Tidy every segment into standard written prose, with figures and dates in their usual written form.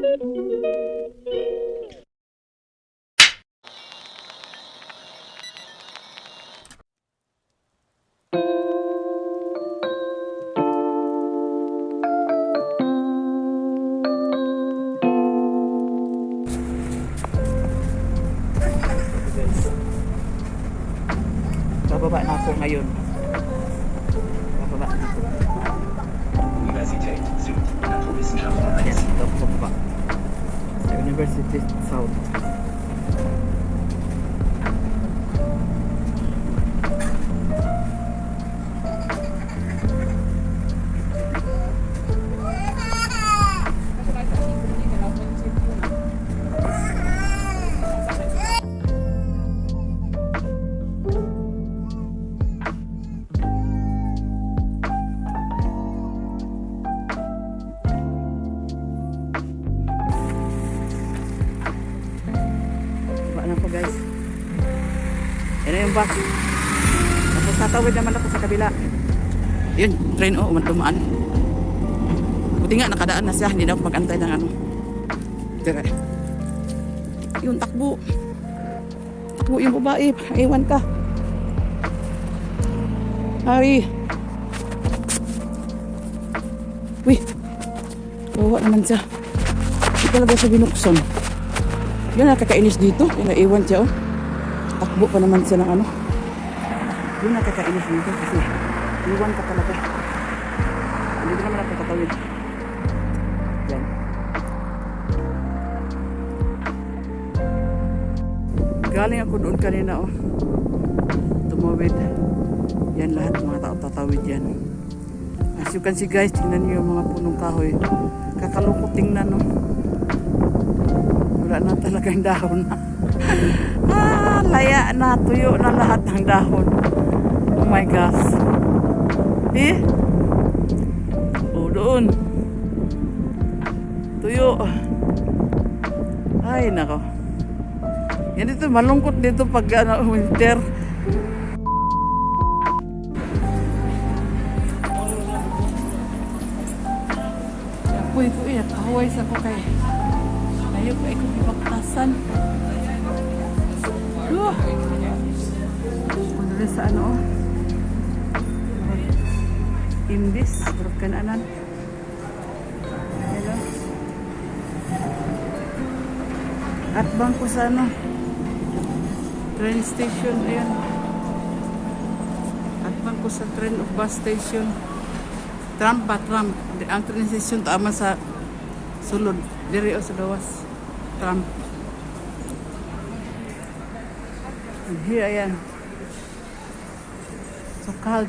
Bababa na ako ngayon. Bababa na ako. Universität Süd, Naturwissenschaften Ayan, 1. ito ako bababa. Sa University South. Guys, yan na yung bus. Tapos tatawid naman ako sa kabila. Yun, train dumaan. Buti nga nakadaan na siya, hindi na ako mag-antay ng ano. Tira. Yun, takbo yung babae, iwan ka. Hari. Wih, kawawa naman siya. Hindi talaga siya binuksan. Yun, nakakainis dito. Naiwan siya, oh. Takbo pa naman siya ng ano. Yun, nakakainis dito kasi iwan ka talaga. Hindi ko naman ako tatawid. Yan. Galing ako doon kanina, oh. Tumawid. Yan lahat ng mga tao tatawid yan. As you can see guys, tingnan niyo yung mga punong kahoy. Kakalungkot tingnan, oh. Wala na talagang dahon na. Laya na, tuyo na lahat ng dahon. Oh my gosh. Doon. Tuyo. Ay, nako. Yan dito, malungkot dito pag winter. Uy, kahuay sa ko kay. Ayaw ko ikong ibaktasan. Kung sa ano, imbis, burot kananan. Hello. At bangko sa ano, train station, ayan. At bangko sa train o bus station. Tram. Ang train station tama sa sulod. Diri o sa gawas. Tram. And here, ayan. So cold.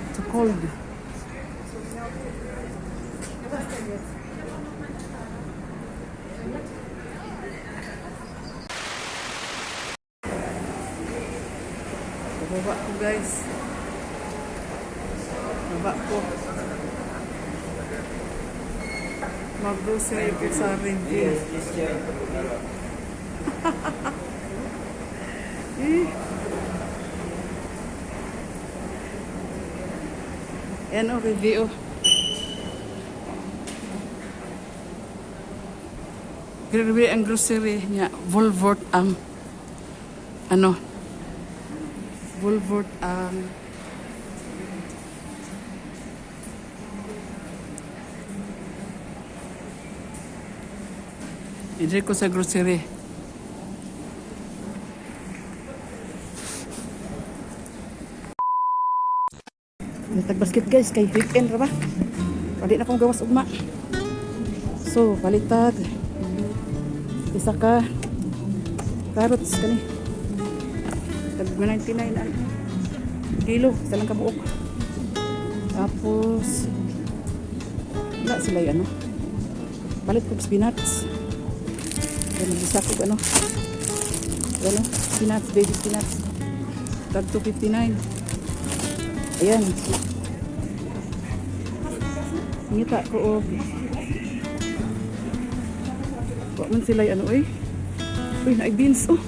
Baba ko guys. Baba ko. Mag-grocery ko sa review. Yan o, review. Grabe ang grocery niya. Woolworth ang Woolworth ang hindi ko sa grocery. Tag-basket guys, kay weekend ra ba? Pali na akong gawas ugma. So, palitag. Isa ka carrots kani. Tag 99 ang kilo, isa lang kabuok. Tapos wala sila yung ano. Palit ko spinach. Mag-isa ko spinach, baby spinach. Tag 259. Ayan. Ngita ko o. Huwag man sila yung uy, naay beans, oh.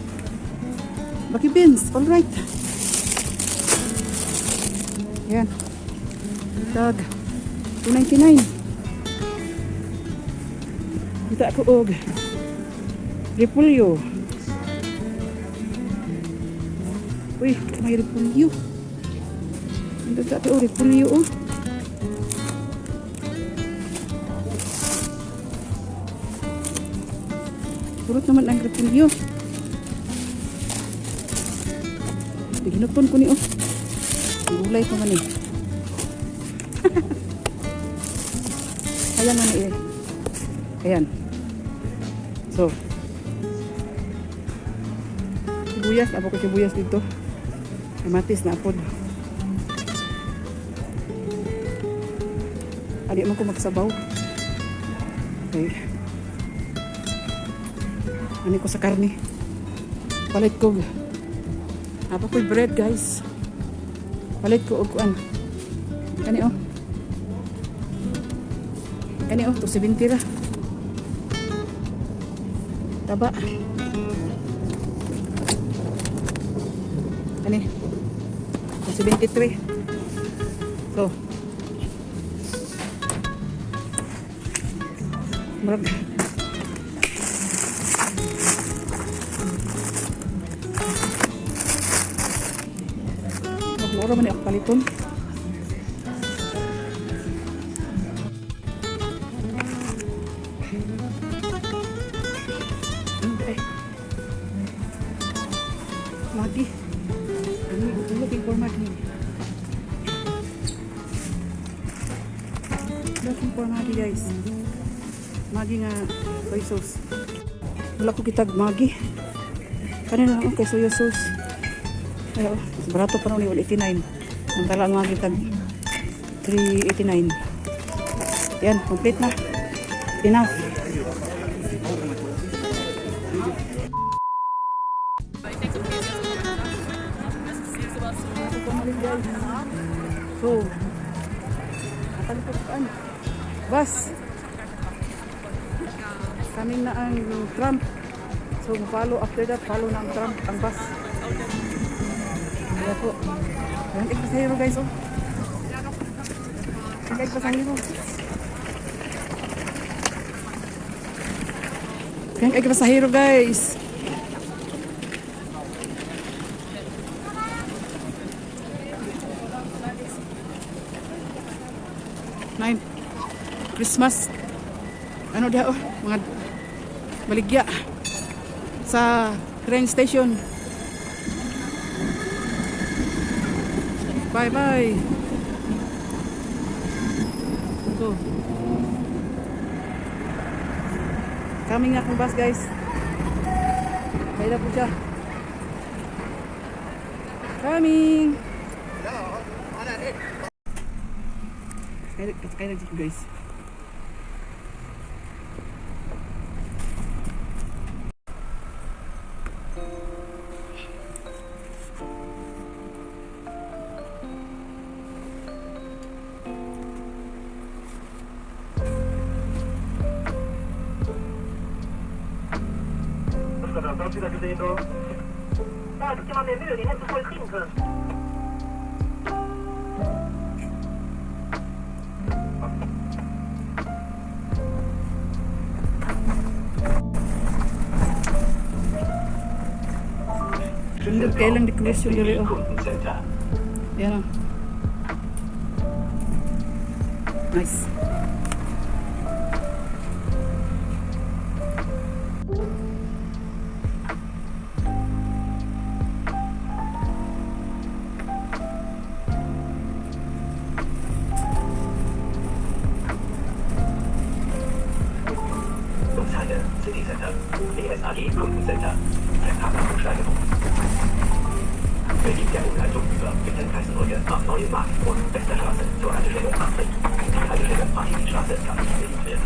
Baki beans, alright. Ayan. Tag 299. Kita ko og repolyo. Uy, may repolyo. Ito sa ito, repolyo. Oh. Turut naman ang repolyo. Ginupon ko ni oh. Gulay pa man eh. Ayan na eh. Ayan. So. Sibuyas. Apo ko sibuyas dito. Kamatis na apod. Adi mo ko magsabaw. Okay. Ani ko sa karne. Palit ko. Apa ko'y bread guys. Palit ko og kuan. Kani oh. Kani oh, 270 ra. Taba. Kani. 273. So. Murag. Mura man yung paliton. Mati. Ini looking for Mati. Looking for Mati guys. Magi nga soy sauce. Wala ko kitag Magi. Kanina lang kay soy sauce. Ayo, barato pa rin 189. Ang tala mga kitag 389. Yan, complete na. Enough. So, natalipot bus. Kaming na ang tram. So, follow after that, follow na ang tram, ang bus. Kaya po. Ayan, pasahero guys, oh. Ayan, pasahero. Ayan, pasahero guys. Nine. Christmas. Ano dia, oh, mga baligya sa train station. Bye-bye. So. Coming na akong bus guys. Kaya po siya. Coming. Kaya na dito guys. Där ska man med möjlighet att få ett skinnpung. Kailan decoration diri oh. Kundencenter. Yan oh. Nice. Umzeile City Center. BSAG Kundencenter. Ein Partnerumsteigung. Berlin der Umleitung über Mittelkreisbrücke am Neuen Markt und Westerstraße zur Haltestelle Amtritt. Die Haltestelle Martinstraße kann nicht bedient werden.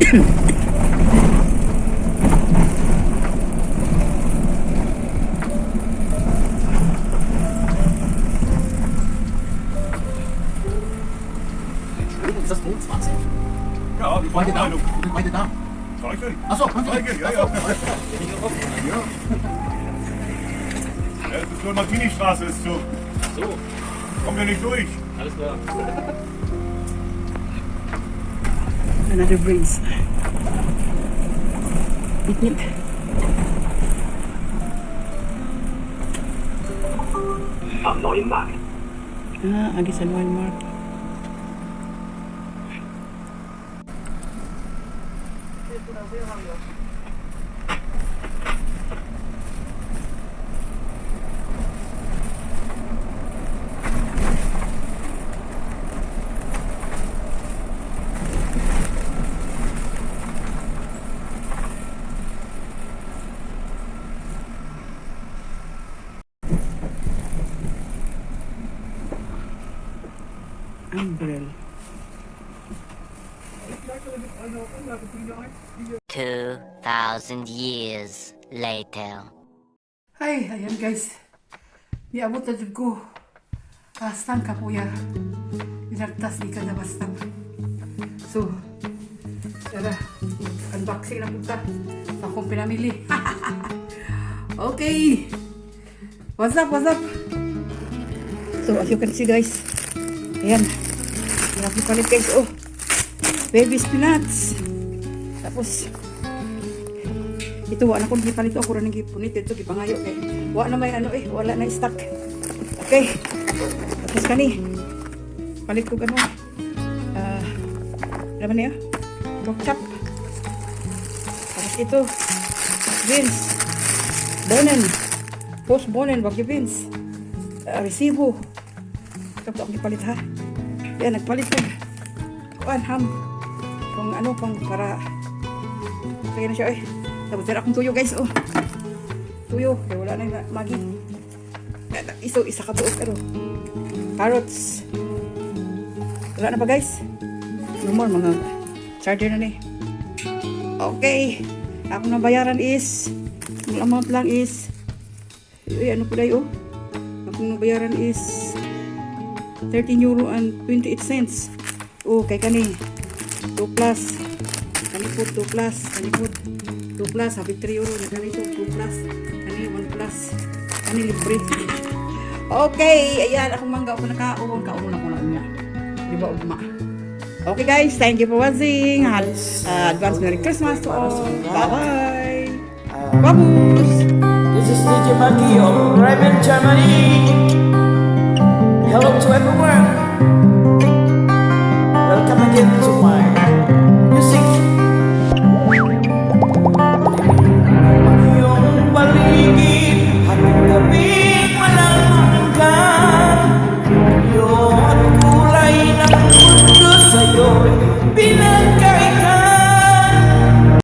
Ist das gut, 20? Ja, die Weiter da. Meinung. Weiter da. Zeichen. Achso, Zeichen, ja, ja. Ja. Ja, das ist nur Martini-Straße, ist so. So, Kommen wir nicht durch. alles klar. Another breeze. Nip. Am neuen Markt. Ah, agi sa Walmart. Umbrella. 2,000 years later. Ay, ayan guys. Niabot na dyan ko. Stan ka kuya. Pinagtas di ka na basta. So, tara. Unboxing na punta. Akong pinamili. Okay. What's up, what's up? So, as you can see guys, ayan, malaki palit guys, oh, baby spinach. Tapos, ito, wala na kong gipalit, ako rin gipunit, ito, gipangayo, kay, wala na may ano wala na stock. Okay, tapos kani, palit ko ano, ano niya, pork chop. Tapos ito, beans, bonen, post bonen, bagyo beans, resibo. Ito po ang gipalit ha. Yan, nagpalit ko. Kuan, ham. Kung ano, pang para. Kaya na siya eh. Tapos tira akong tuyo guys, oh. Tuyo, kaya wala na yung magi. Isa ka tuok, pero. Carrots. Wala na pa guys. No more, mga charger na ni. Okay. Akong nabayaran is, ang amount lang is, ano po dayo, oh. Akong nabayaran is 13 euro and 28 cents. Oh, kay kani 2 plus. Kani po 2 plus. Kani po 2 plus. Habi 3 euro. Kani po 2 plus. Kani 1 plus. Kani libre. Okay. Ayan. Akong mangga ako nakaon. Kaon ako na niya. Di ba, ugma? Okay guys. Thank you for watching. Advance Merry Christmas to all. Bye-bye. Vamos! This is DJ Maggie of Bremen, Germany. Hello to everyone. Welcome again to my